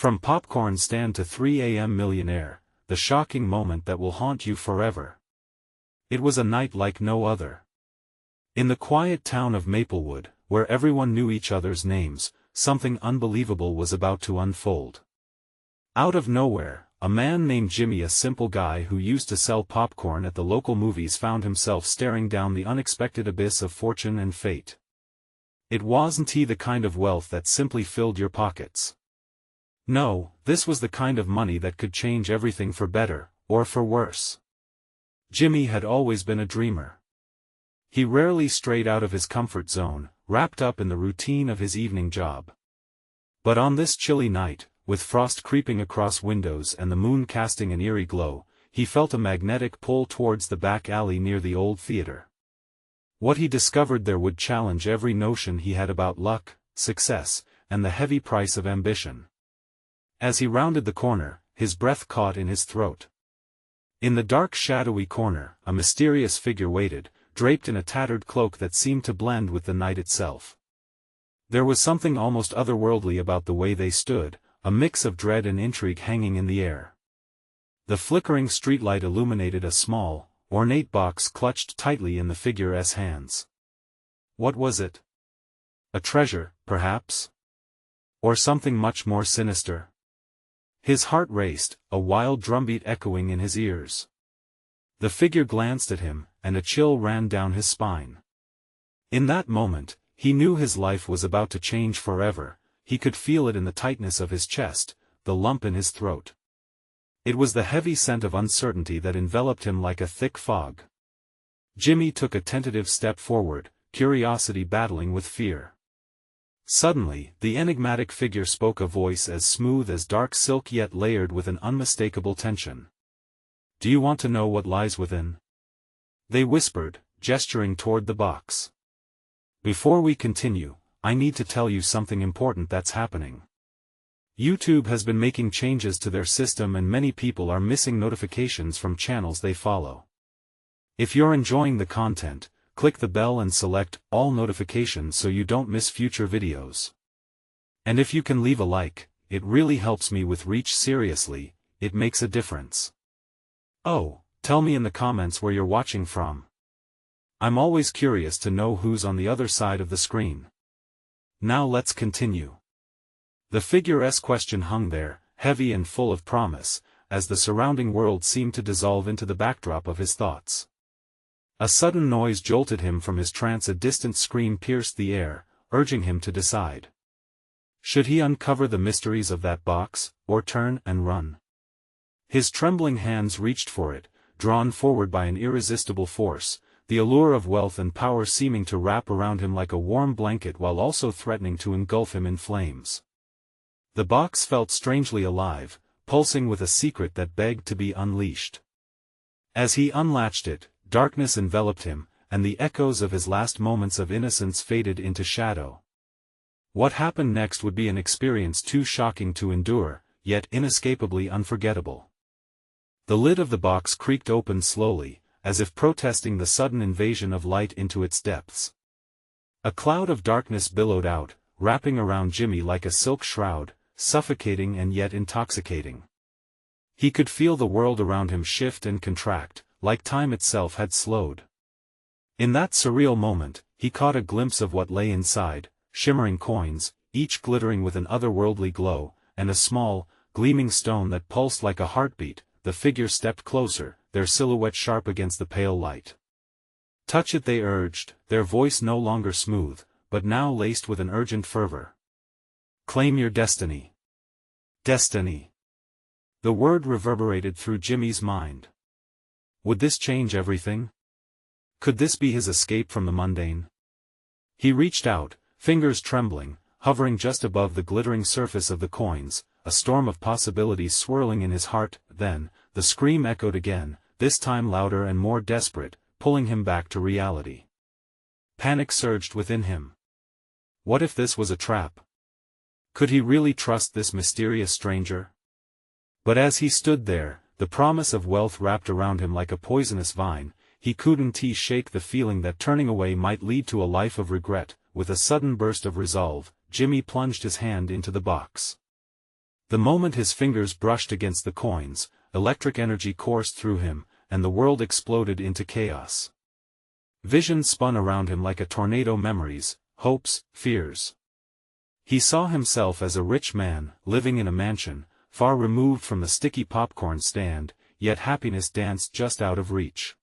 From popcorn stand to 3AM Millionaire, the shocking moment that will haunt you forever. It was a night like no other. In the quiet town of Maplewood, where everyone knew each other's names, something unbelievable was about to unfold. Out of nowhere, a man named Jimmy, a simple guy who used to sell popcorn at the local movies, found himself staring down the unexpected abyss of fortune and fate. It wasn't the kind of wealth that simply filled your pockets. No, this was the kind of money that could change everything for better, or for worse. Jimmy had always been a dreamer. He rarely strayed out of his comfort zone, wrapped up in the routine of his evening job. But on this chilly night, with frost creeping across windows and the moon casting an eerie glow, he felt a magnetic pull towards the back alley near the old theater. What he discovered there would challenge every notion he had about luck, success, and the heavy price of ambition. As he rounded the corner, his breath caught in his throat. In the dark, shadowy corner, a mysterious figure waited, draped in a tattered cloak that seemed to blend with the night itself. There was something almost otherworldly about the way they stood, a mix of dread and intrigue hanging in the air. The flickering streetlight illuminated a small, ornate box clutched tightly in the figure's hands. What was it? A treasure, perhaps? Or something much more sinister? His heart raced, a wild drumbeat echoing in his ears. The figure glanced at him, and a chill ran down his spine. In that moment, he knew his life was about to change forever. He could feel it in the tightness of his chest, the lump in his throat. It was the heavy scent of uncertainty that enveloped him like a thick fog. Jimmy took a tentative step forward, curiosity battling with fear. Suddenly, the enigmatic figure spoke, a voice as smooth as dark silk yet layered with an unmistakable tension. "Do you want to know what lies within?" they whispered, gesturing toward the box. "Before we continue, I need to tell you something important that's happening. YouTube has been making changes to their system and many people are missing notifications from channels they follow. If you're enjoying the content, click the bell and select all notifications so you don't miss future videos. And if you can leave a like, it really helps me with reach. Seriously, it makes a difference. Oh, tell me in the comments where you're watching from. I'm always curious to know who's on the other side of the screen. Now let's continue." The figure's question hung there, heavy and full of promise, as the surrounding world seemed to dissolve into the backdrop of his thoughts. A sudden noise jolted him from his trance. A distant scream pierced the air, urging him to decide. Should he uncover the mysteries of that box, or turn and run? His trembling hands reached for it, drawn forward by an irresistible force, the allure of wealth and power seeming to wrap around him like a warm blanket while also threatening to engulf him in flames. The box felt strangely alive, pulsing with a secret that begged to be unleashed. As he unlatched it, darkness enveloped him, and the echoes of his last moments of innocence faded into shadow. What happened next would be an experience too shocking to endure, yet inescapably unforgettable. The lid of the box creaked open slowly, as if protesting the sudden invasion of light into its depths. A cloud of darkness billowed out, wrapping around Jimmy like a silk shroud, suffocating and yet intoxicating. He could feel the world around him shift and contract, like time itself had slowed. In that surreal moment, he caught a glimpse of what lay inside, shimmering coins, each glittering with an otherworldly glow, and a small, gleaming stone that pulsed like a heartbeat. The figure stepped closer, their silhouette sharp against the pale light. "Touch it," they urged, their voice no longer smooth, but now laced with an urgent fervor. "Claim your destiny." Destiny. The word reverberated through Jimmy's mind. Would this change everything? Could this be his escape from the mundane? He reached out, fingers trembling, hovering just above the glittering surface of the coins, a storm of possibilities swirling in his heart. Then, the scream echoed again, this time louder and more desperate, pulling him back to reality. Panic surged within him. What if this was a trap? Could he really trust this mysterious stranger? But as he stood there, the promise of wealth wrapped around him like a poisonous vine, he couldn't shake the feeling that turning away might lead to a life of regret. With a sudden burst of resolve, Jimmy plunged his hand into the box. The moment his fingers brushed against the coins, electric energy coursed through him, and the world exploded into chaos. Visions spun around him like a tornado: memories, hopes, fears. He saw himself as a rich man, living in a mansion, far removed from the sticky popcorn stand, yet happiness danced just out of reach.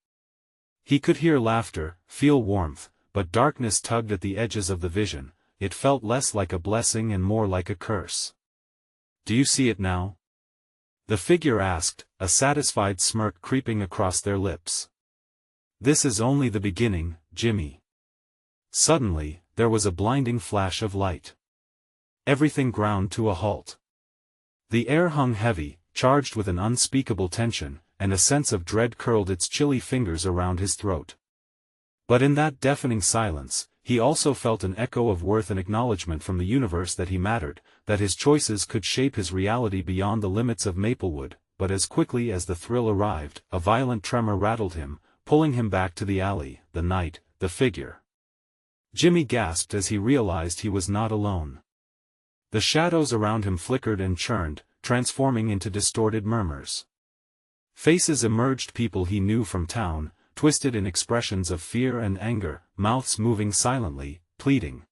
He could hear laughter, feel warmth, but darkness tugged at the edges of the vision. It felt less like a blessing and more like a curse. "Do you see it now?" the figure asked, a satisfied smirk creeping across their lips. "This is only the beginning, Jimmy." Suddenly, there was a blinding flash of light. Everything ground to a halt. The air hung heavy, charged with an unspeakable tension, and a sense of dread curled its chilly fingers around his throat. But in that deafening silence, he also felt an echo of worth and acknowledgement from the universe that he mattered, that his choices could shape his reality beyond the limits of Maplewood. But as quickly as the thrill arrived, a violent tremor rattled him, pulling him back to the alley, the night, the figure. Jimmy gasped as he realized he was not alone. The shadows around him flickered and churned, transforming into distorted murmurs. Faces emerged, people he knew from town, twisted in expressions of fear and anger, mouths moving silently, pleading.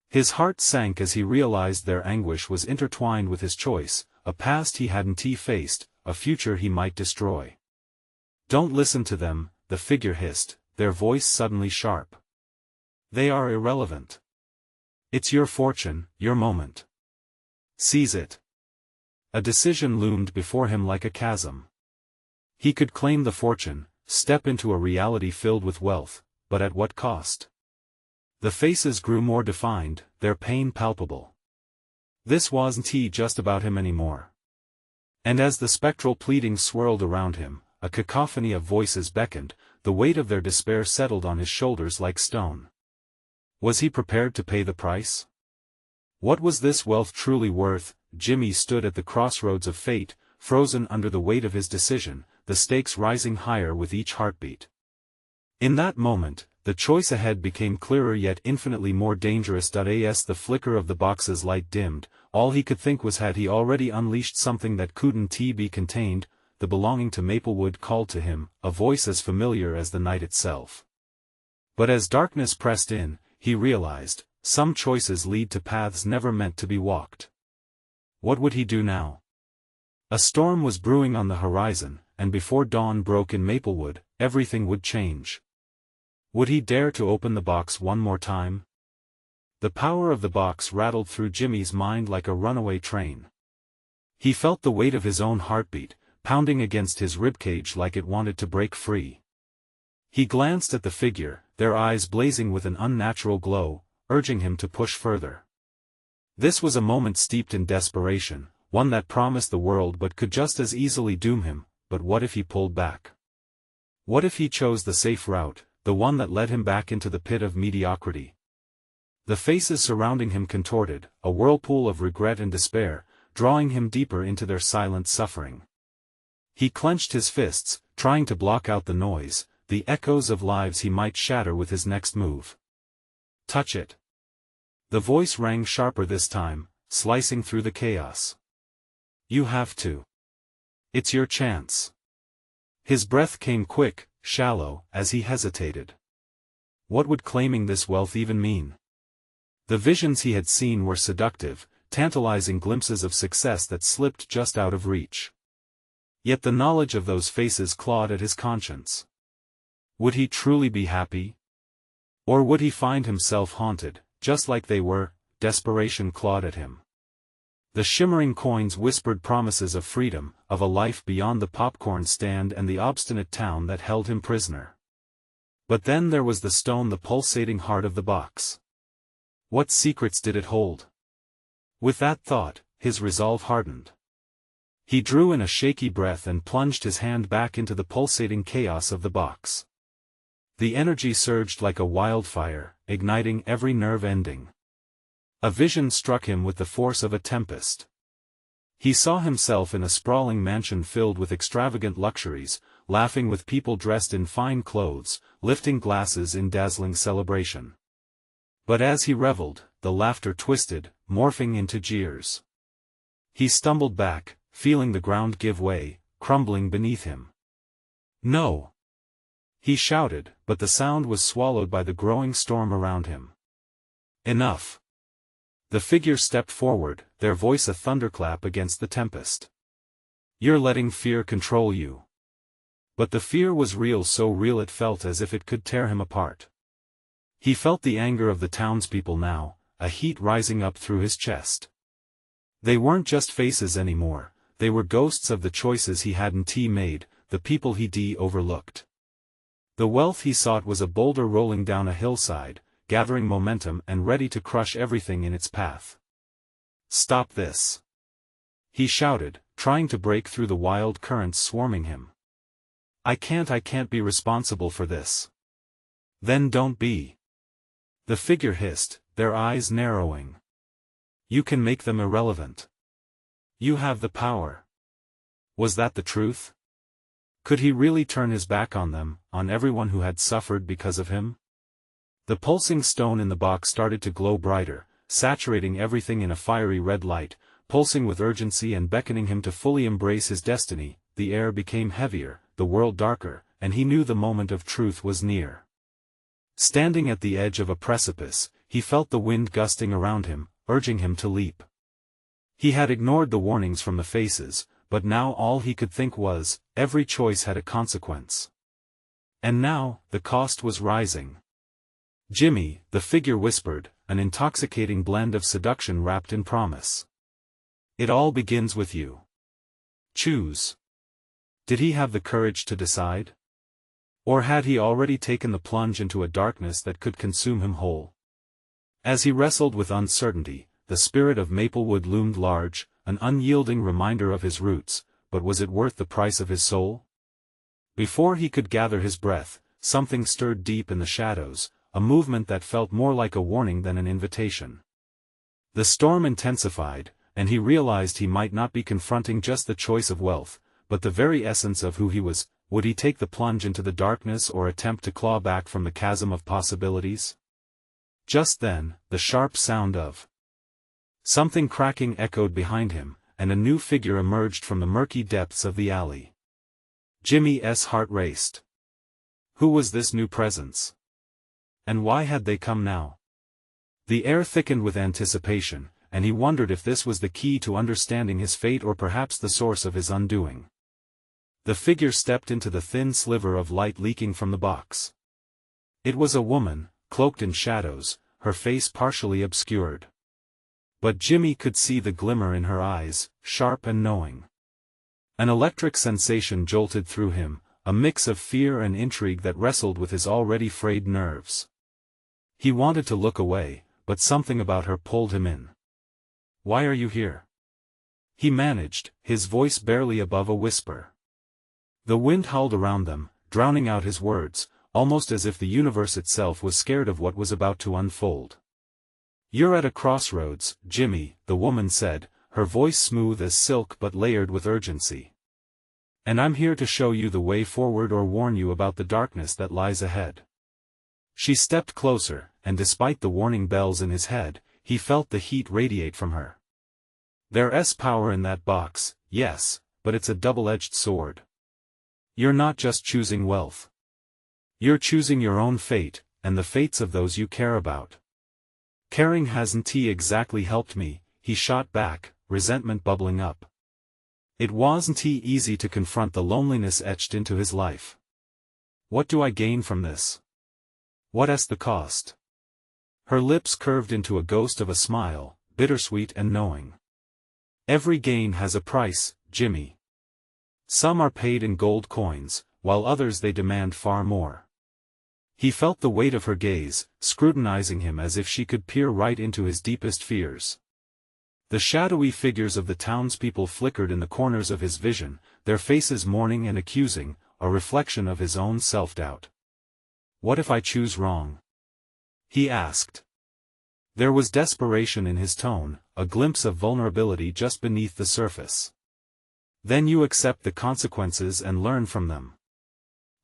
His heart sank as he realized their anguish was intertwined with his choice, a past he hadn't faced, a future he might destroy. "Don't listen to them," the figure hissed, their voice suddenly sharp. "They are irrelevant. It's your fortune, your moment. Seize it." A decision loomed before him like a chasm. He could claim the fortune, step into a reality filled with wealth, but at what cost? The faces grew more defined, their pain palpable. This wasn't just about him anymore. And as the spectral pleading swirled around him, a cacophony of voices beckoned, the weight of their despair settled on his shoulders like stone. Was he prepared to pay the price? What was this wealth truly worth? Jimmy stood at the crossroads of fate, frozen under the weight of his decision, the stakes rising higher with each heartbeat. In that moment, the choice ahead became clearer yet infinitely more dangerous. As the flicker of the box's light dimmed, all he could think was, had he already unleashed something that couldn't be contained? The belonging to Maplewood called to him, a voice as familiar as the night itself. But as darkness pressed in, he realized, some choices lead to paths never meant to be walked. What would he do now? A storm was brewing on the horizon, and before dawn broke in Maplewood, everything would change. Would he dare to open the box one more time? The power of the box rattled through Jimmy's mind like a runaway train. He felt the weight of his own heartbeat, pounding against his ribcage like it wanted to break free. He glanced at the figure, their eyes blazing with an unnatural glow, urging him to push further. This was a moment steeped in desperation, one that promised the world but could just as easily doom him. But what if he pulled back? What if he chose the safe route, the one that led him back into the pit of mediocrity? The faces surrounding him contorted, a whirlpool of regret and despair, drawing him deeper into their silent suffering. He clenched his fists, trying to block out the noise, the echoes of lives he might shatter with his next move. "Touch it." The voice rang sharper this time, slicing through the chaos. "You have to. It's your chance." His breath came quick, shallow, as he hesitated. What would claiming this wealth even mean? The visions he had seen were seductive, tantalizing glimpses of success that slipped just out of reach. Yet the knowledge of those faces clawed at his conscience. Would he truly be happy? Or would he find himself haunted, just like they were? Desperation clawed at him. The shimmering coins whispered promises of freedom, of a life beyond the popcorn stand and the obstinate town that held him prisoner. But then there was the stone, the pulsating heart of the box. What secrets did it hold? With that thought, his resolve hardened. He drew in a shaky breath and plunged his hand back into the pulsating chaos of the box. The energy surged like a wildfire, igniting every nerve ending. A vision struck him with the force of a tempest. He saw himself in a sprawling mansion filled with extravagant luxuries, laughing with people dressed in fine clothes, lifting glasses in dazzling celebration. But as he reveled, the laughter twisted, morphing into jeers. He stumbled back, feeling the ground give way, crumbling beneath him. "No!" he shouted, but the sound was swallowed by the growing storm around him. "Enough!" The figure stepped forward, their voice a thunderclap against the tempest. "You're letting fear control you." But the fear was real, so real it felt as if it could tear him apart. He felt the anger of the townspeople now, a heat rising up through his chest. They weren't just faces anymore, they were ghosts of the choices he hadn't made, the people he'd overlooked. The wealth he sought was a boulder rolling down a hillside, gathering momentum and ready to crush everything in its path. "Stop this!" he shouted, trying to break through the wild currents swarming him. I can't be responsible for this." "Then don't be." The figure hissed, their eyes narrowing. "You can make them irrelevant. You have the power." Was that the truth? Could he really turn his back on them, on everyone who had suffered because of him? The pulsing stone in the box started to glow brighter, saturating everything in a fiery red light, pulsing with urgency and beckoning him to fully embrace his destiny. The air became heavier, the world darker, and he knew the moment of truth was near. Standing at the edge of a precipice, he felt the wind gusting around him, urging him to leap. He had ignored the warnings from the faces, but now all he could think was, every choice had a consequence. And now, the cost was rising. "Jimmy," the figure whispered, an intoxicating blend of seduction wrapped in promise. "It all begins with you. Choose." Did he have the courage to decide? Or had he already taken the plunge into a darkness that could consume him whole? As he wrestled with uncertainty, the spirit of Maplewood loomed large, an unyielding reminder of his roots, but was it worth the price of his soul? Before he could gather his breath, something stirred deep in the shadows, a movement that felt more like a warning than an invitation. The storm intensified, and he realized he might not be confronting just the choice of wealth, but the very essence of who he was. Would he take the plunge into the darkness or attempt to claw back from the chasm of possibilities? Just then, the sharp sound of something cracking echoed behind him, and a new figure emerged from the murky depths of the alley. Jimmy's heart raced. Who was this new presence? And why had they come now? The air thickened with anticipation, and he wondered if this was the key to understanding his fate or perhaps the source of his undoing. The figure stepped into the thin sliver of light leaking from the box. It was a woman, cloaked in shadows, her face partially obscured. But Jimmy could see the glimmer in her eyes, sharp and knowing. An electric sensation jolted through him, a mix of fear and intrigue that wrestled with his already frayed nerves. He wanted to look away, but something about her pulled him in. "Why are you here?" he managed, his voice barely above a whisper. The wind howled around them, drowning out his words, almost as if the universe itself was scared of what was about to unfold. "You're at a crossroads, Jimmy," the woman said, her voice smooth as silk but layered with urgency. "And I'm here to show you the way forward or warn you about the darkness that lies ahead." She stepped closer, and despite the warning bells in his head, he felt the heat radiate from her. "There's power in that box, yes, but it's a double-edged sword. You're not just choosing wealth. You're choosing your own fate, and the fates of those you care about." "Caring hasn't exactly helped me," he shot back, resentment bubbling up. It wasn't easy to confront the loneliness etched into his life. "What do I gain from this? What's the cost?" Her lips curved into a ghost of a smile, bittersweet and knowing. "Every gain has a price, Jimmy. Some are paid in gold coins, while others they demand far more." He felt the weight of her gaze, scrutinizing him as if she could peer right into his deepest fears. The shadowy figures of the townspeople flickered in the corners of his vision, their faces mourning and accusing, a reflection of his own self-doubt. "What if I choose wrong?" he asked. There was desperation in his tone, a glimpse of vulnerability just beneath the surface. "Then you accept the consequences and learn from them.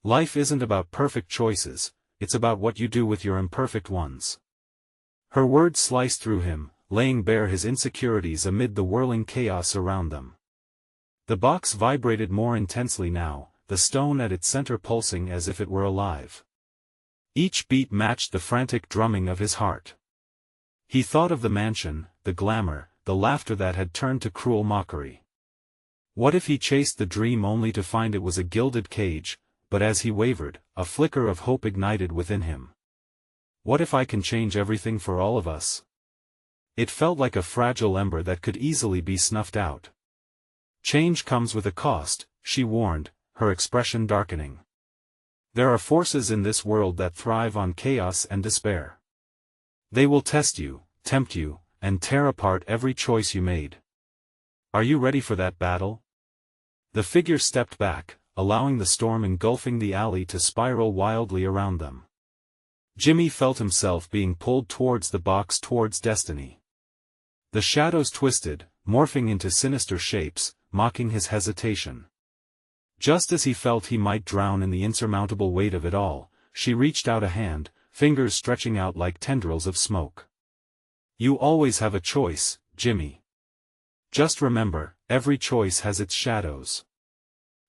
Life isn't about perfect choices, it's about what you do with your imperfect ones." Her words sliced through him, laying bare his insecurities amid the whirling chaos around them. The box vibrated more intensely now, the stone at its center pulsing as if it were alive. Each beat matched the frantic drumming of his heart. He thought of the mansion, the glamour, the laughter that had turned to cruel mockery. What if he chased the dream only to find it was a gilded cage? But as he wavered, a flicker of hope ignited within him. What if I can change everything for all of us? It felt like a fragile ember that could easily be snuffed out. Change comes with a cost, she warned, her expression darkening. There are forces in this world that thrive on chaos and despair. They will test you, tempt you, and tear apart every choice you made. Are you ready for that battle? The figure stepped back, allowing the storm engulfing the alley to spiral wildly around them. Jimmy felt himself being pulled towards the box, towards destiny. The shadows twisted, morphing into sinister shapes, mocking his hesitation. Just as he felt he might drown in the insurmountable weight of it all, she reached out a hand, fingers stretching out like tendrils of smoke. You always have a choice, Jimmy. Just remember, every choice has its shadows.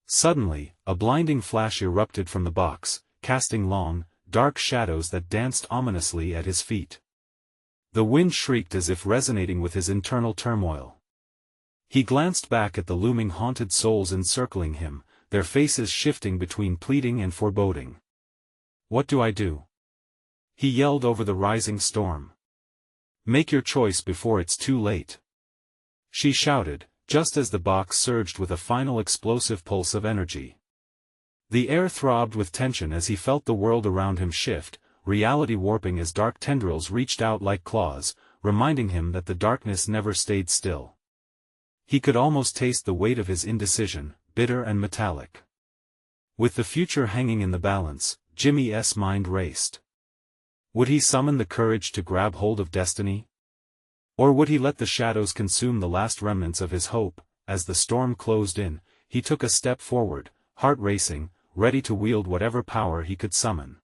Suddenly, a blinding flash erupted from the box, casting long, dark shadows that danced ominously at his feet. The wind shrieked as if resonating with his internal turmoil. He glanced back at the looming haunted souls encircling him, their faces shifting between pleading and foreboding. What do I do? He yelled over the rising storm. Make your choice before it's too late. She shouted, just as the box surged with a final explosive pulse of energy. The air throbbed with tension as he felt the world around him shift, reality warping as dark tendrils reached out like claws, reminding him that the darkness never stayed still. He could almost taste the weight of his indecision, bitter and metallic. With the future hanging in the balance, Jimmy's mind raced. Would he summon the courage to grab hold of destiny? Or would he let the shadows consume the last remnants of his hope? As the storm closed in, he took a step forward, heart racing, ready to wield whatever power he could summon.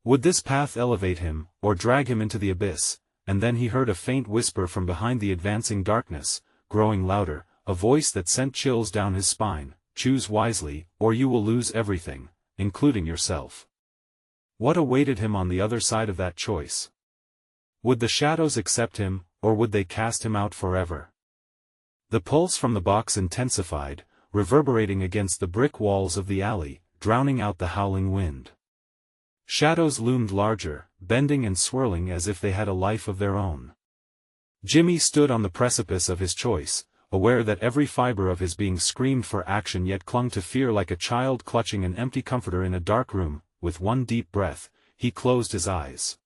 Would this path elevate him, or drag him into the abyss? And then he heard a faint whisper from behind the advancing darkness, growing louder, a voice that sent chills down his spine. Choose wisely, or you will lose everything, including yourself. What awaited him on the other side of that choice? Would the shadows accept him, or would they cast him out forever? The pulse from the box intensified, reverberating against the brick walls of the alley, drowning out the howling wind. Shadows loomed larger, bending and swirling as if they had a life of their own. Jimmy stood on the precipice of his choice, aware that every fiber of his being screamed for action yet clung to fear like a child clutching an empty comforter in a dark room. With one deep breath, he closed his eyes.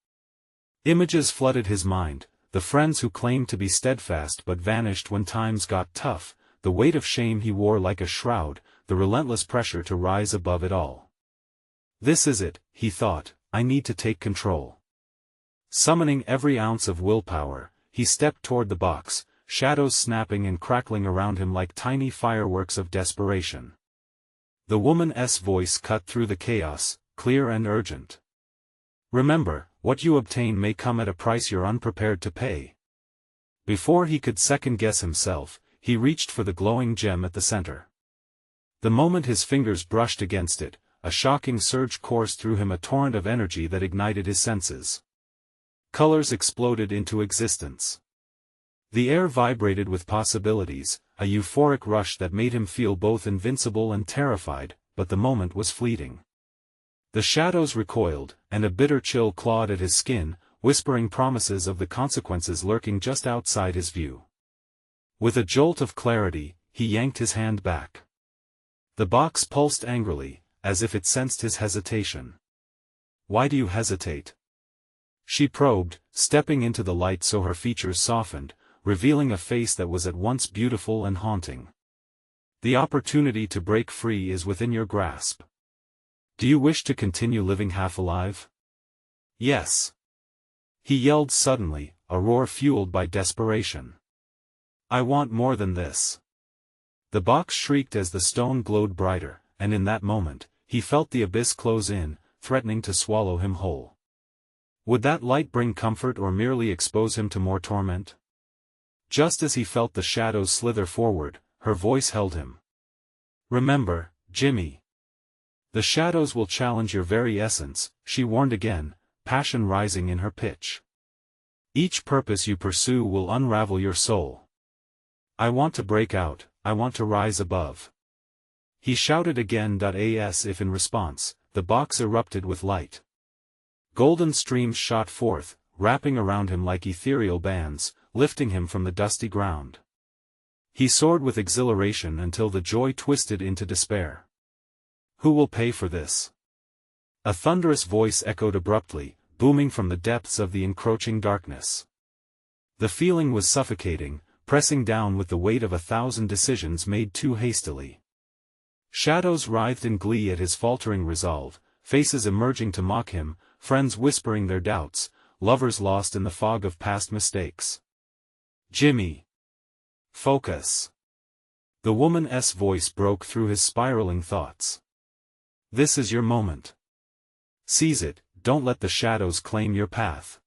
Images flooded his mind, the friends who claimed to be steadfast but vanished when times got tough, the weight of shame he wore like a shroud, the relentless pressure to rise above it all. This is it, he thought, I need to take control. Summoning every ounce of willpower, he stepped toward the box, shadows snapping and crackling around him like tiny fireworks of desperation. The woman's voice cut through the chaos, clear and urgent. Remember, what you obtain may come at a price you're unprepared to pay. Before he could second-guess himself, he reached for the glowing gem at the center. The moment his fingers brushed against it, a shocking surge coursed through him, a torrent of energy that ignited his senses. Colors exploded into existence. The air vibrated with possibilities, a euphoric rush that made him feel both invincible and terrified, but the moment was fleeting. The shadows recoiled, and a bitter chill clawed at his skin, whispering promises of the consequences lurking just outside his view. With a jolt of clarity, he yanked his hand back. The box pulsed angrily, as if it sensed his hesitation. Why do you hesitate? She probed, stepping into the light so her features softened, revealing a face that was at once beautiful and haunting. The opportunity to break free is within your grasp. Do you wish to continue living half alive? Yes. He yelled suddenly, a roar fueled by desperation. I want more than this. The box shrieked as the stone glowed brighter, and in that moment, he felt the abyss close in, threatening to swallow him whole. Would that light bring comfort or merely expose him to more torment? Just as he felt the shadows slither forward, her voice held him. "Remember, Jimmy. The shadows will challenge your very essence," she warned again, passion rising in her pitch. "Each purpose you pursue will unravel your soul. I want to break out, I want to rise above." He shouted again. As if in response, the box erupted with light. Golden streams shot forth, wrapping around him like ethereal bands, lifting him from the dusty ground. He soared with exhilaration until the joy twisted into despair. "Who will pay for this?" A thunderous voice echoed abruptly, booming from the depths of the encroaching darkness. The feeling was suffocating, pressing down with the weight of 1,000 decisions made too hastily. Shadows writhed in glee at his faltering resolve, faces emerging to mock him, friends whispering their doubts, lovers lost in the fog of past mistakes. "Jimmy! Focus!" The woman's voice broke through his spiraling thoughts. "This is your moment. Seize it, don't let the shadows claim your path."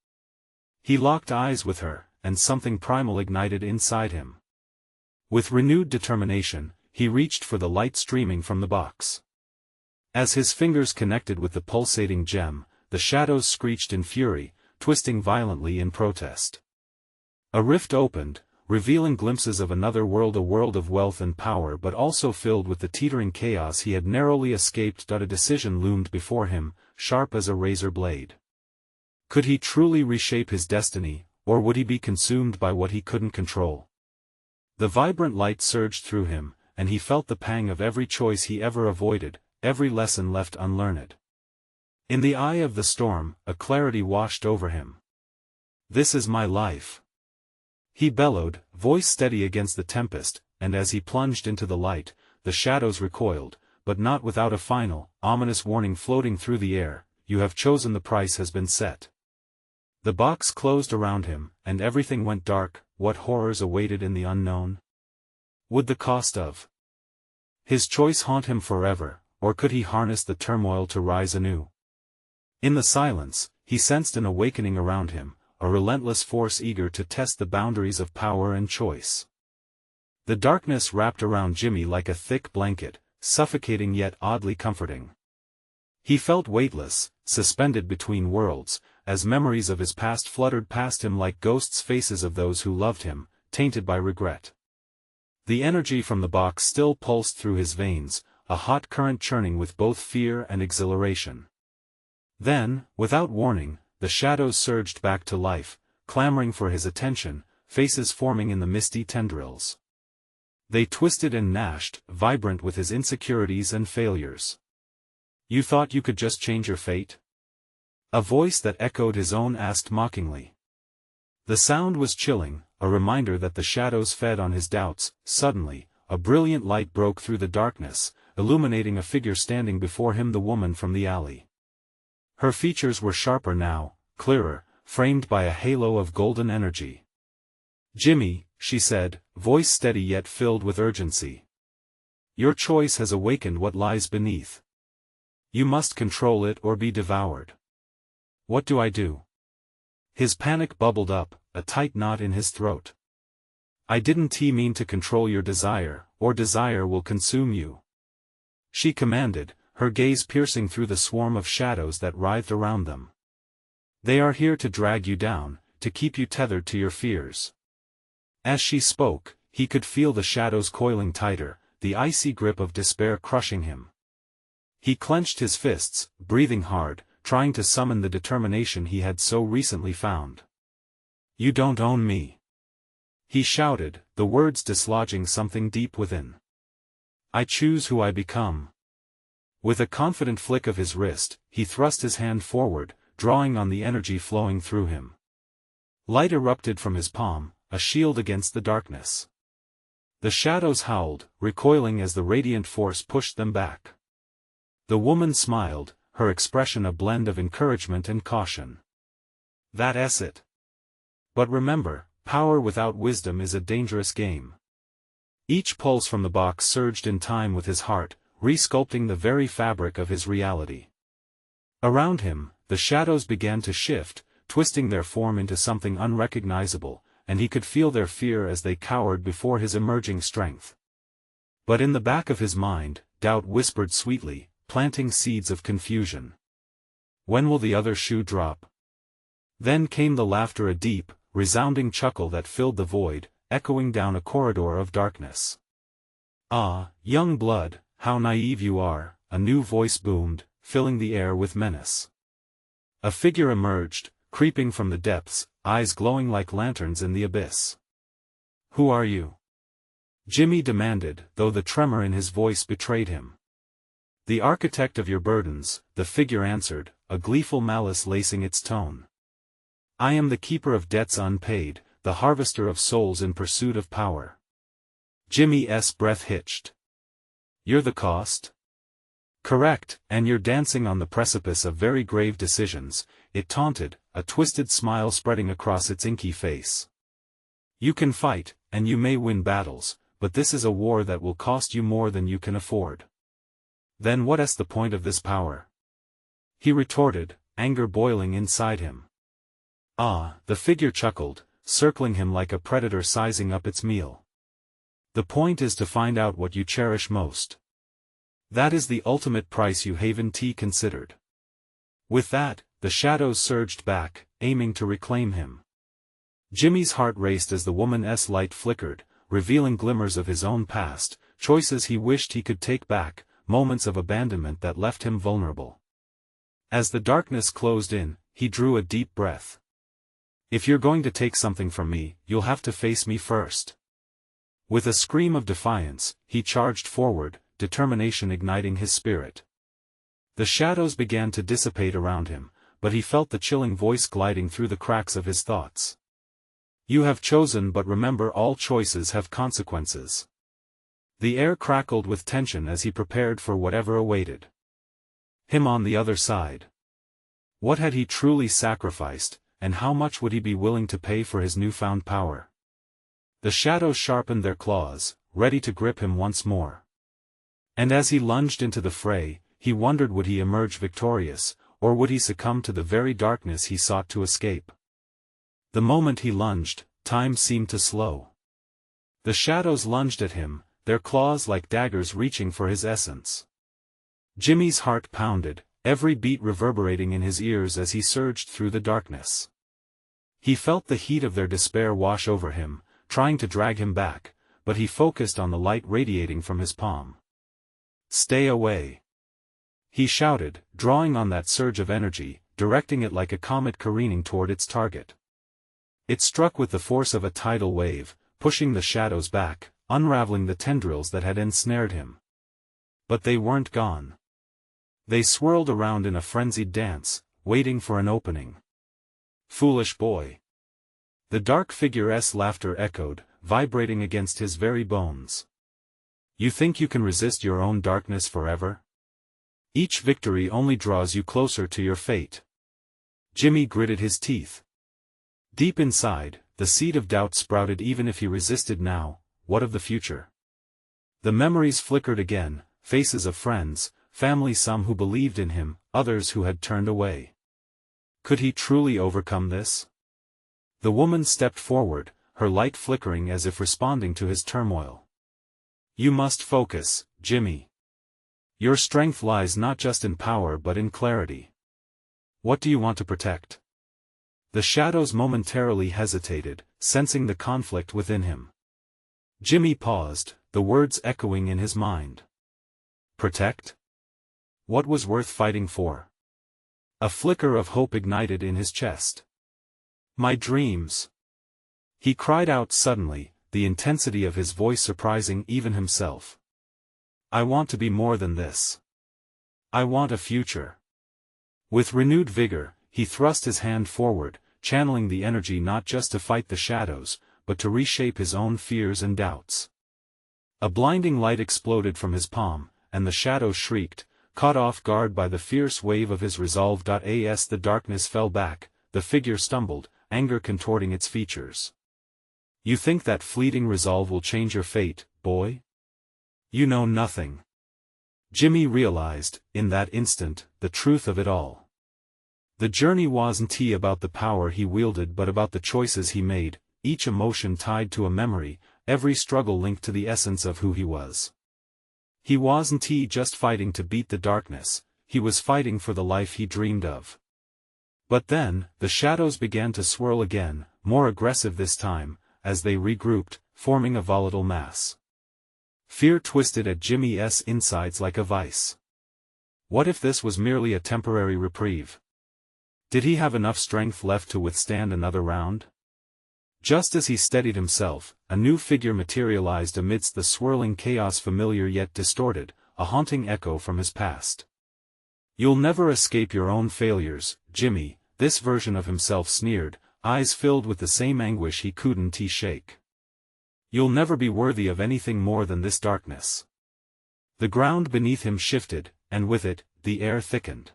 He locked eyes with her, and something primal ignited inside him. With renewed determination, he reached for the light streaming from the box. As his fingers connected with the pulsating gem, the shadows screeched in fury, twisting violently in protest. A rift opened, revealing glimpses of another world, a world of wealth and power, but also filled with the teetering chaos he had narrowly escaped. A decision loomed before him, sharp as a razor blade. Could he truly reshape his destiny, or would he be consumed by what he couldn't control? The vibrant light surged through him, and he felt the pang of every choice he ever avoided, every lesson left unlearned. In the eye of the storm, a clarity washed over him. "This is my life," he bellowed, voice steady against the tempest, and as he plunged into the light, the shadows recoiled, but not without a final, ominous warning floating through the air: "You have chosen, the price has been set." The box closed around him, and everything went dark. What horrors awaited in the unknown? Would the cost of his choice haunt him forever, or could he harness the turmoil to rise anew? In the silence, he sensed an awakening around him, a relentless force eager to test the boundaries of power and choice. The darkness wrapped around Jimmy like a thick blanket, suffocating yet oddly comforting. He felt weightless, suspended between worlds, as memories of his past fluttered past him like ghosts, faces of those who loved him, tainted by regret. The energy from the box still pulsed through his veins, a hot current churning with both fear and exhilaration. Then, without warning, the shadows surged back to life, clamoring for his attention, faces forming in the misty tendrils. They twisted and gnashed, vibrant with his insecurities and failures. "You thought you could just change your fate?" A voice that echoed his own asked mockingly. The sound was chilling, a reminder that the shadows fed on his doubts. Suddenly, a brilliant light broke through the darkness, illuminating a figure standing before him, the woman from the alley. Her features were sharper now, clearer, framed by a halo of golden energy. "Jimmy," she said, voice steady yet filled with urgency. "Your choice has awakened what lies beneath. You must control it or be devoured." "What do I do?" His panic bubbled up, a tight knot in his throat. "I didn't mean to control your desire, or desire will consume you," she commanded, her gaze piercing through the swarm of shadows that writhed around them. "They are here to drag you down, to keep you tethered to your fears." As she spoke, he could feel the shadows coiling tighter, the icy grip of despair crushing him. He clenched his fists, breathing hard, trying to summon the determination he had so recently found. "You don't own me," he shouted, the words dislodging something deep within. "I choose who I become." With a confident flick of his wrist, he thrust his hand forward, drawing on the energy flowing through him. Light erupted from his palm, a shield against the darkness. The shadows howled, recoiling as the radiant force pushed them back. The woman smiled, her expression a blend of encouragement and caution. "That's it. But remember, power without wisdom is a dangerous game." Each pulse from the box surged in time with his heart, re-sculpting the very fabric of his reality. Around him, the shadows began to shift, twisting their form into something unrecognizable, and he could feel their fear as they cowered before his emerging strength. But in the back of his mind, doubt whispered sweetly, planting seeds of confusion. When will the other shoe drop? Then came the laughter, a deep, resounding chuckle that filled the void, echoing down a corridor of darkness. "Ah, young blood, how naive you are," a new voice boomed, filling the air with menace. A figure emerged, creeping from the depths, eyes glowing like lanterns in the abyss. "Who are you?" Jimmy demanded, though the tremor in his voice betrayed him. "The architect of your burdens," the figure answered, a gleeful malice lacing its tone. "I am the keeper of debts unpaid, the harvester of souls in pursuit of power." Jimmy's breath hitched. "You're the cost?" "Correct, and you're dancing on the precipice of very grave decisions," it taunted, a twisted smile spreading across its inky face. "You can fight, and you may win battles, but this is a war that will cost you more than you can afford." "Then what's the point of this power?" he retorted, anger boiling inside him. "Ah," the figure chuckled, circling him like a predator sizing up its meal. "The point is to find out what you cherish most. That is the ultimate price you haven't considered." With that, the shadows surged back, aiming to reclaim him. Jimmy's heart raced as the woman's light flickered, revealing glimmers of his own past, choices he wished he could take back, moments of abandonment that left him vulnerable. As the darkness closed in, he drew a deep breath. "If you're going to take something from me, you'll have to face me first." With a scream of defiance, he charged forward, determination igniting his spirit. The shadows began to dissipate around him, but he felt the chilling voice gliding through the cracks of his thoughts. "You have chosen, but remember, all choices have consequences." The air crackled with tension as he prepared for whatever awaited him on the other side. What had he truly sacrificed, and how much would he be willing to pay for his newfound power? The shadows sharpened their claws, ready to grip him once more. And as he lunged into the fray, he wondered, would he emerge victorious, or would he succumb to the very darkness he sought to escape? The moment he lunged, time seemed to slow. The shadows lunged at him, their claws like daggers reaching for his essence. Jimmy's heart pounded, every beat reverberating in his ears as he surged through the darkness. He felt the heat of their despair wash over him, trying to drag him back, but he focused on the light radiating from his palm. "Stay away!" he shouted, drawing on that surge of energy, directing it like a comet careening toward its target. It struck with the force of a tidal wave, pushing the shadows back, unraveling the tendrils that had ensnared him. But they weren't gone. They swirled around in a frenzied dance, waiting for an opening. "Foolish boy!" The dark figure's laughter echoed, vibrating against his very bones. "You think you can resist your own darkness forever? Each victory only draws you closer to your fate." Jimmy gritted his teeth. Deep inside, the seed of doubt sprouted. Even if he resisted now, what of the future? The memories flickered again, faces of friends, family, some who believed in him, others who had turned away. Could he truly overcome this? The woman stepped forward, her light flickering as if responding to his turmoil. "You must focus, Jimmy. Your strength lies not just in power but in clarity. What do you want to protect?" The shadows momentarily hesitated, sensing the conflict within him. Jimmy paused, the words echoing in his mind. Protect? What was worth fighting for? A flicker of hope ignited in his chest. "My dreams!" he cried out suddenly, the intensity of his voice surprising even himself. "I want to be more than this. I want a future." With renewed vigor, he thrust his hand forward, channeling the energy not just to fight the shadows, but to reshape his own fears and doubts. A blinding light exploded from his palm, and the shadows shrieked, caught off guard by the fierce wave of his resolve. As the darkness fell back, the figure stumbled, anger contorting its features. "You think that fleeting resolve will change your fate, boy? You know nothing." Jimmy realized, in that instant, the truth of it all. The journey wasn't about the power he wielded but about the choices he made, each emotion tied to a memory, every struggle linked to the essence of who he was. He wasn't just fighting to beat the darkness, he was fighting for the life he dreamed of. But then, the shadows began to swirl again, more aggressive this time, as they regrouped, forming a volatile mass. Fear twisted at Jimmy's insides like a vice. What if this was merely a temporary reprieve? Did he have enough strength left to withstand another round? Just as he steadied himself, a new figure materialized amidst the swirling chaos, familiar yet distorted, a haunting echo from his past. "You'll never escape your own failures, Jimmy," this version of himself sneered, eyes filled with the same anguish he couldn't shake. "You'll never be worthy of anything more than this darkness." The ground beneath him shifted, and with it, the air thickened.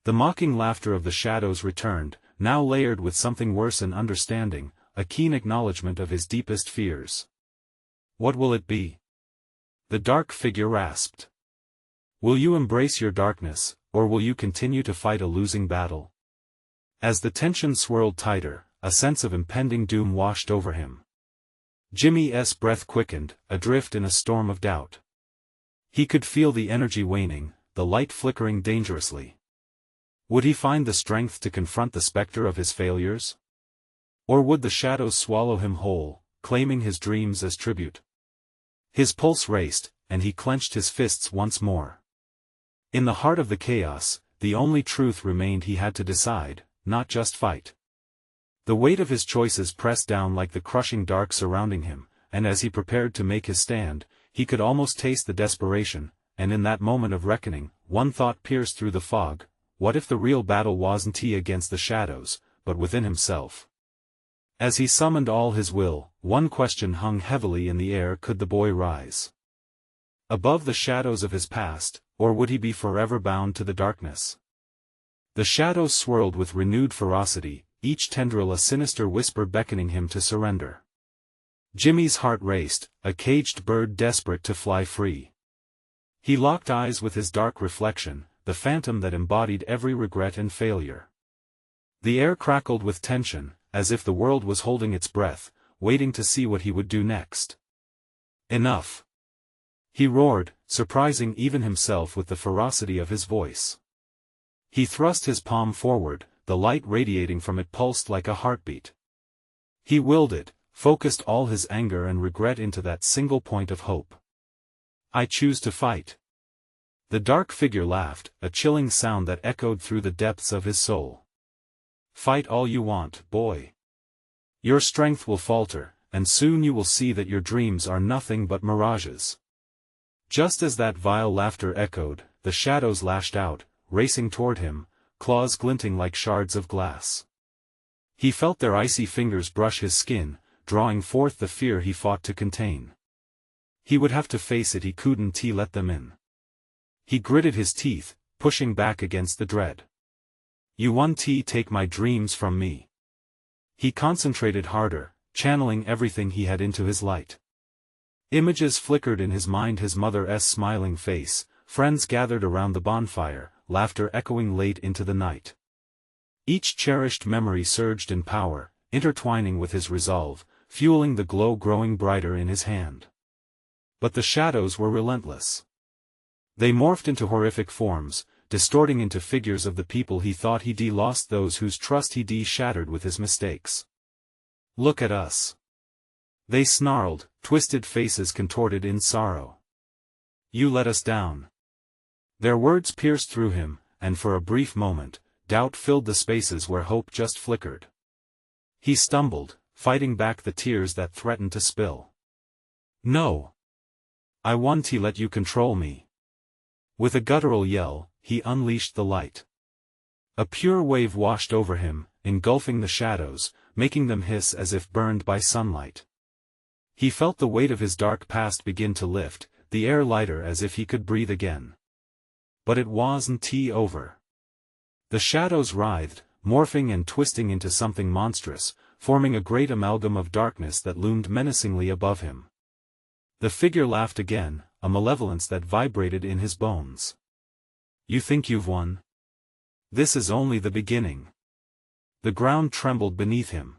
The mocking laughter of the shadows returned, now layered with something worse, an understanding, a keen acknowledgement of his deepest fears. "What will it be?" the dark figure rasped. "Will you embrace your darkness, or will you continue to fight a losing battle?" As the tension swirled tighter, a sense of impending doom washed over him. Jimmy's breath quickened, adrift in a storm of doubt. He could feel the energy waning, the light flickering dangerously. Would he find the strength to confront the specter of his failures? Or would the shadows swallow him whole, claiming his dreams as tribute? His pulse raced, and he clenched his fists once more. In the heart of the chaos, the only truth remained: he had to decide, not just fight. The weight of his choices pressed down like the crushing dark surrounding him, and as he prepared to make his stand, he could almost taste the desperation, and in that moment of reckoning, one thought pierced through the fog: what if the real battle wasn't against the shadows, but within himself? As he summoned all his will, one question hung heavily in the air: could the boy rise above the shadows of his past, or would he be forever bound to the darkness? The shadows swirled with renewed ferocity, each tendril a sinister whisper beckoning him to surrender. Jimmy's heart raced, a caged bird desperate to fly free. He locked eyes with his dark reflection, the phantom that embodied every regret and failure. The air crackled with tension, as if the world was holding its breath, waiting to see what he would do next. "Enough!" he roared, surprising even himself with the ferocity of his voice. He thrust his palm forward, the light radiating from it pulsed like a heartbeat. He willed it, focused all his anger and regret into that single point of hope. "I choose to fight." The dark figure laughed, a chilling sound that echoed through the depths of his soul. "Fight all you want, boy. Your strength will falter, and soon you will see that your dreams are nothing but mirages." Just as that vile laughter echoed, the shadows lashed out, racing toward him, claws glinting like shards of glass. He felt their icy fingers brush his skin, drawing forth the fear he fought to contain. He would have to face it, he couldn't let them in. He gritted his teeth, pushing back against the dread. "You won't take my dreams from me." He concentrated harder, channeling everything he had into his light. Images flickered in his mind: his mother's smiling face, friends gathered around the bonfire, laughter echoing late into the night. Each cherished memory surged in power, intertwining with his resolve, fueling the glow growing brighter in his hand. But the shadows were relentless. They morphed into horrific forms, distorting into figures of the people he thought he'd lost, those whose trust he'd shattered with his mistakes. "Look at us," they snarled, twisted faces contorted in sorrow. "You let us down." Their words pierced through him, and for a brief moment, doubt filled the spaces where hope just flickered. He stumbled, fighting back the tears that threatened to spill. "No. I won't let you control me." With a guttural yell, he unleashed the light. A pure wave washed over him, engulfing the shadows, making them hiss as if burned by sunlight. He felt the weight of his dark past begin to lift, the air lighter as if he could breathe again. But it wasn't over. The shadows writhed, morphing and twisting into something monstrous, forming a great amalgam of darkness that loomed menacingly above him. The figure laughed again, a malevolence that vibrated in his bones. "You think you've won? This is only the beginning. The ground trembled beneath him.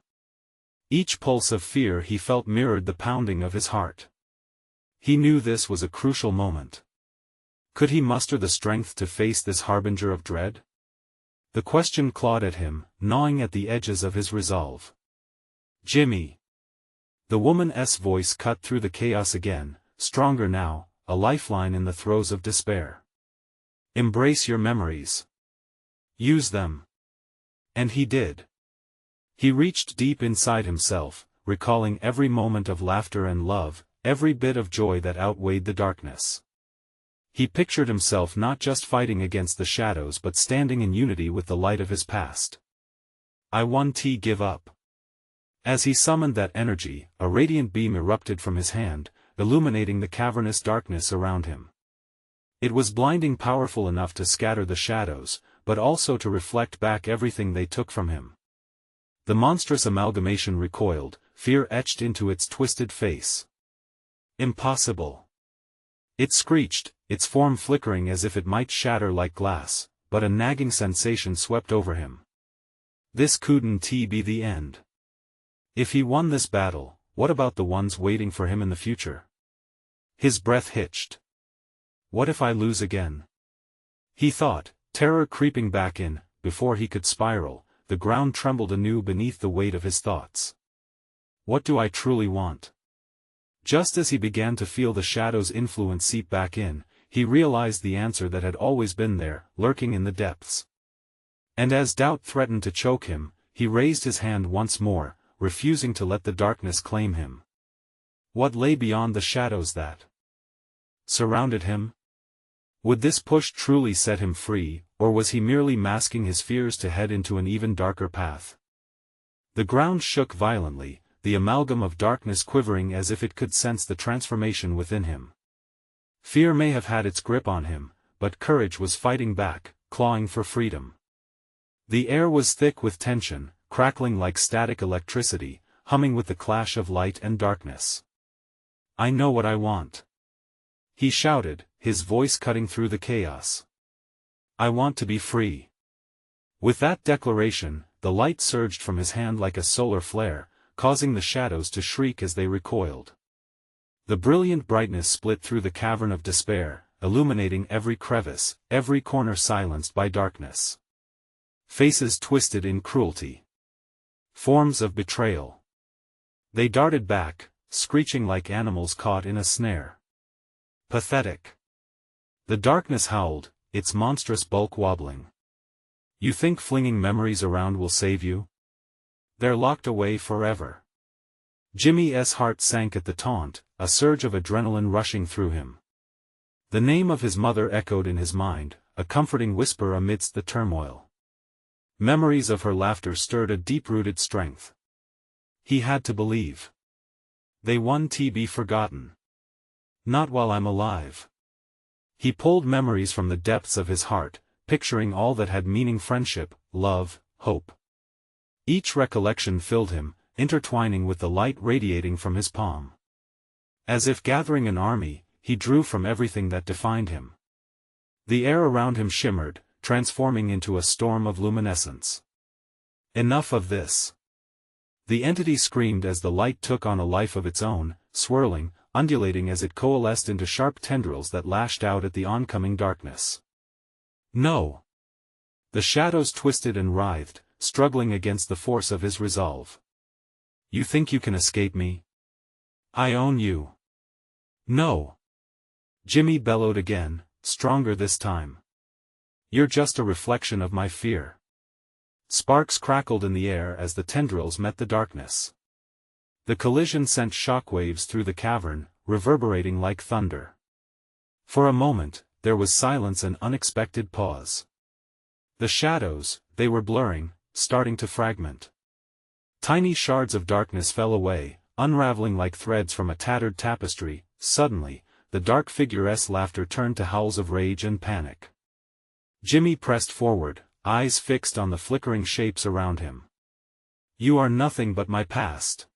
Each pulse of fear he felt mirrored the pounding of his heart. He knew this was a crucial moment. Could he muster the strength to face this harbinger of dread? The question clawed at him, gnawing at the edges of his resolve. Jimmy. The woman's voice cut through the chaos again, stronger now, a lifeline in the throes of despair. Embrace your memories. Use them. And he did. He reached deep inside himself, recalling every moment of laughter and love, every bit of joy that outweighed the darkness. He pictured himself not just fighting against the shadows but standing in unity with the light of his past. I won't give up. As he summoned that energy, a radiant beam erupted from his hand, illuminating the cavernous darkness around him. It was blinding, powerful enough to scatter the shadows, but also to reflect back everything they took from him. The monstrous amalgamation recoiled, fear etched into its twisted face. Impossible. It screeched, its form flickering as if it might shatter like glass, but a nagging sensation swept over him. This couldn't be the end. If he won this battle, what about the ones waiting for him in the future? His breath hitched. What if I lose again? He thought, terror creeping back in. Before he could spiral, the ground trembled anew beneath the weight of his thoughts. What do I truly want? Just as he began to feel the shadow's influence seep back in, he realized the answer that had always been there, lurking in the depths. And as doubt threatened to choke him, he raised his hand once more, refusing to let the darkness claim him. What lay beyond the shadows that surrounded him? Would this push truly set him free, or was he merely masking his fears to head into an even darker path? The ground shook violently, the amalgam of darkness quivering as if it could sense the transformation within him. Fear may have had its grip on him, but courage was fighting back, clawing for freedom. The air was thick with tension, crackling like static electricity, humming with the clash of light and darkness. I know what I want. He shouted, his voice cutting through the chaos. I want to be free. With that declaration, the light surged from his hand like a solar flare, causing the shadows to shriek as they recoiled. The brilliant brightness split through the cavern of despair, illuminating every crevice, every corner silenced by darkness. Faces twisted in cruelty. Forms of betrayal. They darted back, screeching like animals caught in a snare. Pathetic. The darkness howled, its monstrous bulk wobbling. You think flinging memories around will save you? They're locked away forever. Jimmy's heart sank at the taunt, a surge of adrenaline rushing through him. The name of his mother echoed in his mind, a comforting whisper amidst the turmoil. Memories of her laughter stirred a deep-rooted strength. He had to believe. They won't be forgotten. Not while I'm alive. He pulled memories from the depths of his heart, picturing all that had meaning: friendship, love, hope. Each recollection filled him, intertwining with the light radiating from his palm. As if gathering an army, he drew from everything that defined him. The air around him shimmered, transforming into a storm of luminescence. Enough of this. The entity screamed as the light took on a life of its own, swirling, undulating as it coalesced into sharp tendrils that lashed out at the oncoming darkness. No. The shadows twisted and writhed, struggling against the force of his resolve. You think you can escape me? I own you. No. Jimmy bellowed again, stronger this time. You're just a reflection of my fear. Sparks crackled in the air as the tendrils met the darkness. The collision sent shockwaves through the cavern, reverberating like thunder. For a moment, there was silence and unexpected pause. The shadows, they were blurring, starting to fragment. Tiny shards of darkness fell away, unraveling like threads from a tattered tapestry. Suddenly, the dark figure's laughter turned to howls of rage and panic. Jimmy pressed forward, eyes fixed on the flickering shapes around him. You are nothing but my past.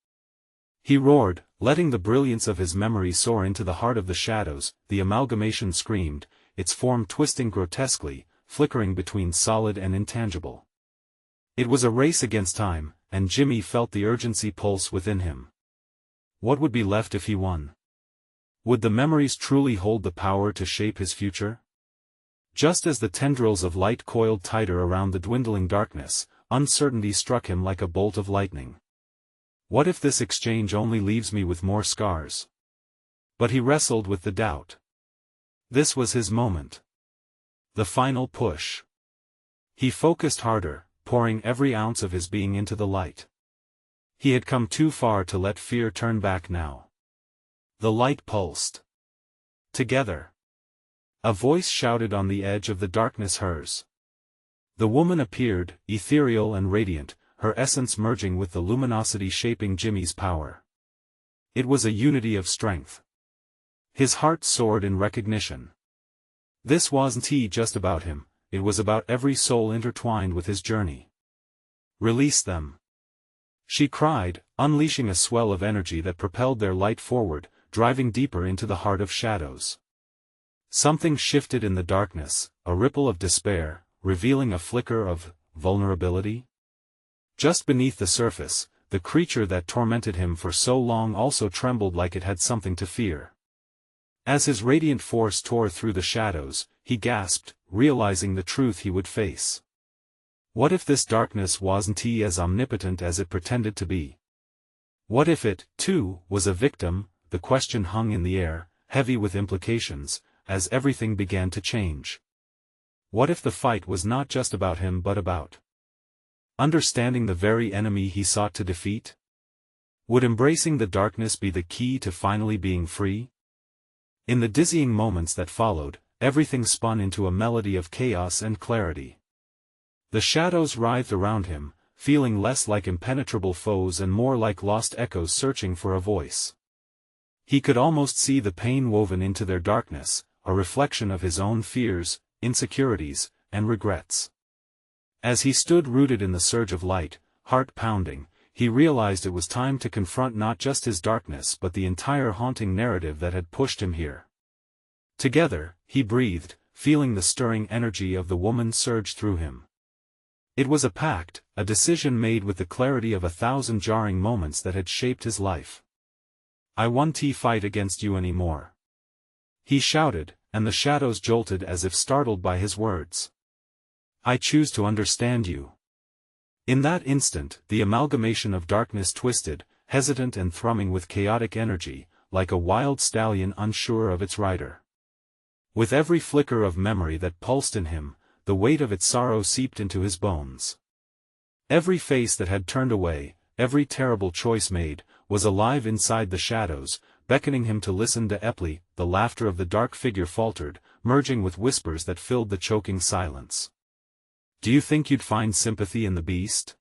He roared, letting the brilliance of his memory soar into the heart of the shadows. The amalgamation screamed, its form twisting grotesquely, flickering between solid and intangible. It was a race against time, and Jimmy felt the urgency pulse within him. What would be left if he won? Would the memories truly hold the power to shape his future? Just as the tendrils of light coiled tighter around the dwindling darkness, uncertainty struck him like a bolt of lightning. What if this exchange only leaves me with more scars? But he wrestled with the doubt. This was his moment. The final push. He focused harder, pouring every ounce of his being into the light. He had come too far to let fear turn back now. The light pulsed. Together. A voice shouted on the edge of the darkness hers. The woman appeared, ethereal and radiant, her essence merging with the luminosity shaping Jimmy's power. It was a unity of strength. His heart soared in recognition. This wasn't just about him, it was about every soul intertwined with his journey. Release them. She cried, unleashing a swell of energy that propelled their light forward, driving deeper into the heart of shadows. Something shifted in the darkness, a ripple of despair, revealing a flicker of vulnerability. Just beneath the surface, the creature that tormented him for so long also trembled like it had something to fear. As his radiant force tore through the shadows, he gasped, realizing the truth he would face. What if this darkness wasn't as omnipotent as it pretended to be? What if it, too, was a victim? The question hung in the air, heavy with implications, as everything began to change. What if the fight was not just about him but about understanding the very enemy he sought to defeat? Would embracing the darkness be the key to finally being free? In the dizzying moments that followed, everything spun into a melody of chaos and clarity. The shadows writhed around him, feeling less like impenetrable foes and more like lost echoes searching for a voice. He could almost see the pain woven into their darkness, a reflection of his own fears, insecurities, and regrets. As he stood rooted in the surge of light, heart pounding, he realized it was time to confront not just his darkness but the entire haunting narrative that had pushed him here. Together, he breathed, feeling the stirring energy of the woman surge through him. It was a pact, a decision made with the clarity of 1,000 jarring moments that had shaped his life. I won't fight against you anymore. He shouted, and the shadows jolted as if startled by his words. I choose to understand you. In that instant, the amalgamation of darkness twisted, hesitant and thrumming with chaotic energy, like a wild stallion unsure of its rider. With every flicker of memory that pulsed in him, the weight of its sorrow seeped into his bones. Every face that had turned away, every terrible choice made, was alive inside the shadows, beckoning him to listen deeply. The laughter of the dark figure faltered, merging with whispers that filled the choking silence. Do you think you'd find sympathy in the beast?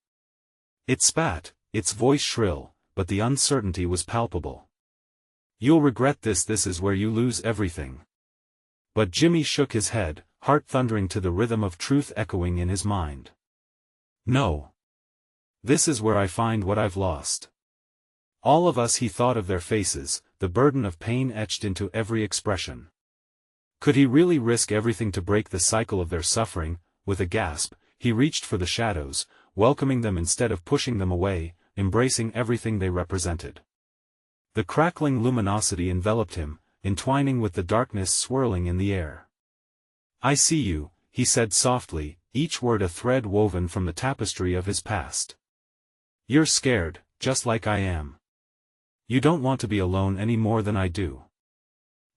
It spat, its voice shrill, but the uncertainty was palpable. You'll regret this. This is where you lose everything. But Jimmy shook his head, heart thundering to the rhythm of truth echoing in his mind. No. This is where I find what I've lost. All of us. He thought of their faces, the burden of pain etched into every expression. Could he really risk everything to break the cycle of their suffering? With a gasp, he reached for the shadows, welcoming them instead of pushing them away, embracing everything they represented. The crackling luminosity enveloped him, entwining with the darkness swirling in the air. I see you, he said softly, each word a thread woven from the tapestry of his past. You're scared, just like I am. You don't want to be alone any more than I do.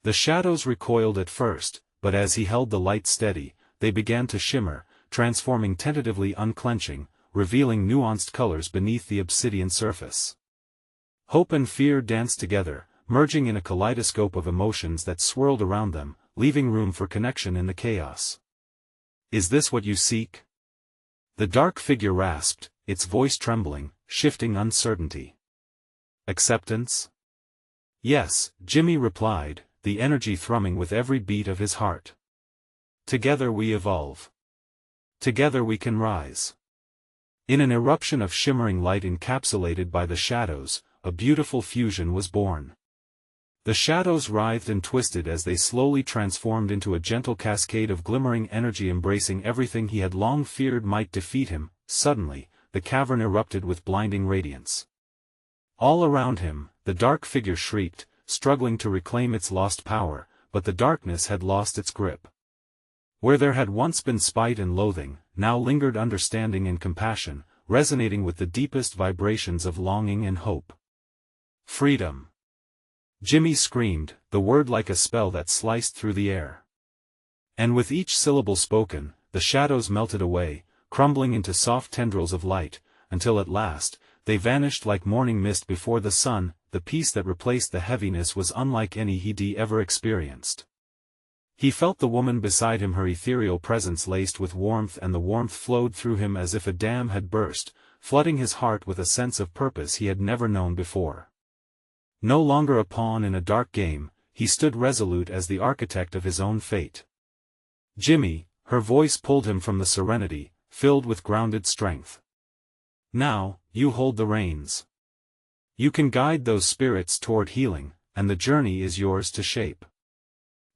The shadows recoiled at first, but as he held the light steady, they began to shimmer, transforming tentatively, unclenching, revealing nuanced colors beneath the obsidian surface. Hope and fear danced together, merging in a kaleidoscope of emotions that swirled around them, leaving room for connection in the chaos. Is this what you seek? The dark figure rasped, its voice trembling, shifting uncertainty. Acceptance? Yes, Jimmy replied, the energy thrumming with every beat of his heart. Together we evolve. Together we can rise. In an eruption of shimmering light encapsulated by the shadows, a beautiful fusion was born. The shadows writhed and twisted as they slowly transformed into a gentle cascade of glimmering energy embracing everything he had long feared might defeat him. Suddenly, the cavern erupted with blinding radiance. All around him, the dark figure shrieked, struggling to reclaim its lost power, but the darkness had lost its grip. Where there had once been spite and loathing, now lingered understanding and compassion, resonating with the deepest vibrations of longing and hope. Freedom! Jimmy screamed, the word like a spell that sliced through the air. And with each syllable spoken, the shadows melted away, crumbling into soft tendrils of light, until at last, they vanished like morning mist before the sun. The peace that replaced the heaviness was unlike any he'd ever experienced. He felt the woman beside him, her ethereal presence laced with warmth, and the warmth flowed through him as if a dam had burst, flooding his heart with a sense of purpose he had never known before. No longer a pawn in a dark game, he stood resolute as the architect of his own fate. Jimmy, her voice pulled him from the serenity, filled with grounded strength. Now, you hold the reins. You can guide those spirits toward healing, and the journey is yours to shape.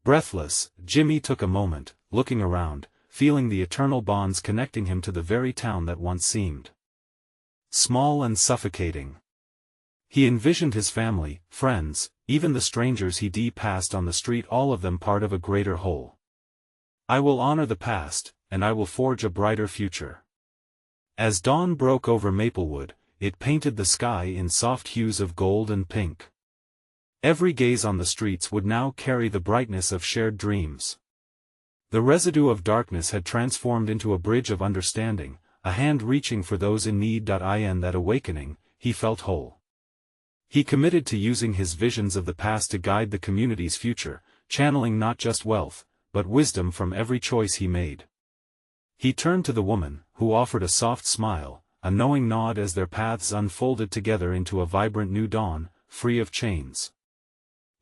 Breathless, Jimmy took a moment, looking around, feeling the eternal bonds connecting him to the very town that once seemed small and suffocating. He envisioned his family, friends, even the strangers he'd passed on the street, all of them part of a greater whole. I will honor the past, and I will forge a brighter future. As dawn broke over Maplewood, it painted the sky in soft hues of gold and pink. Every gaze on the streets would now carry the brightness of shared dreams. The residue of darkness had transformed into a bridge of understanding, a hand reaching for those in need. In that awakening, he felt whole. He committed to using his visions of the past to guide the community's future, channeling not just wealth, but wisdom from every choice he made. He turned to the woman, who offered a soft smile, a knowing nod as their paths unfolded together into a vibrant new dawn, free of chains.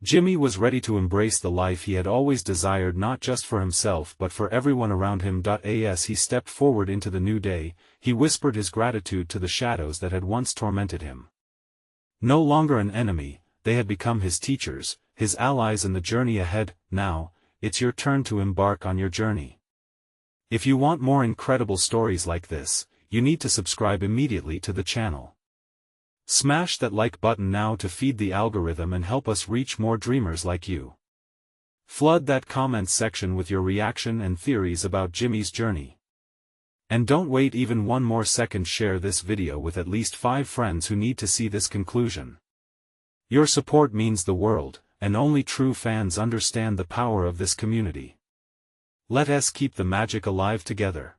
Jimmy was ready to embrace the life he had always desired, not just for himself but for everyone around him. As he stepped forward into the new day, he whispered his gratitude to the shadows that had once tormented him. No longer an enemy, they had become his teachers, his allies in the journey ahead. Now, it's your turn to embark on your journey. If you want more incredible stories like this, you need to subscribe immediately to the channel. Smash that like button now to feed the algorithm and help us reach more dreamers like you. Flood that comments section with your reaction and theories about Jimmy's journey. And don't wait even one more second, share this video with at least 5 friends who need to see this conclusion. Your support means the world, and only true fans understand the power of this community. Let us keep the magic alive together.